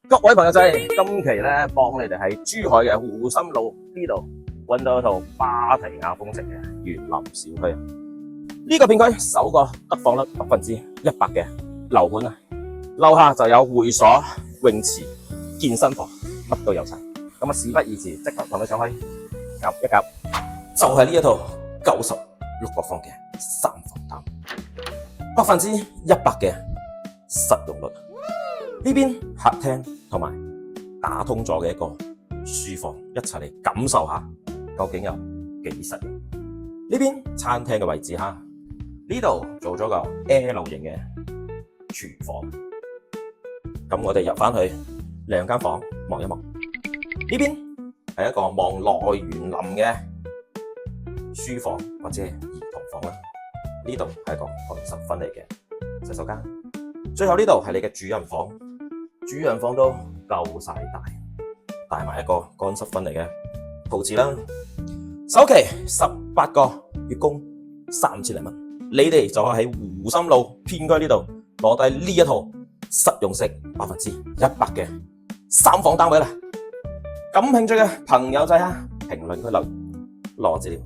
各位朋友仔，今期咧幫你哋喺珠海嘅湖心路呢度揾到一套芭提雅風情嘅園林小區。呢個片區首個得房率100%嘅樓盤啊，樓下就有會所、泳池、健身房，乜都有晒。咁啊，事不宜遲，即刻同你上去夾一夾，就係呢一套96個方嘅3房單，100%嘅實用率。呢邊客廳同埋打通咗嘅一個書房，一齊嚟感受下究竟有幾實用。呢邊餐廳嘅位置哈，呢度做咗個 L 型嘅廚房。咁我哋入翻去兩間房望一望，呢邊係一個望內園林嘅書房或者係兒童房啦。呢度係一個乾濕分離嘅洗手間。最後呢度係你嘅主人房。主人房都夠晒大，帶埋一個乾濕分離嘅佈置啦。首期18個，月供3000零蚊，你哋就可以喺湖心路片區呢度攞低呢一套實用式100%嘅3房單位啦。感興趣嘅朋友仔啊，評論區留言攞資料。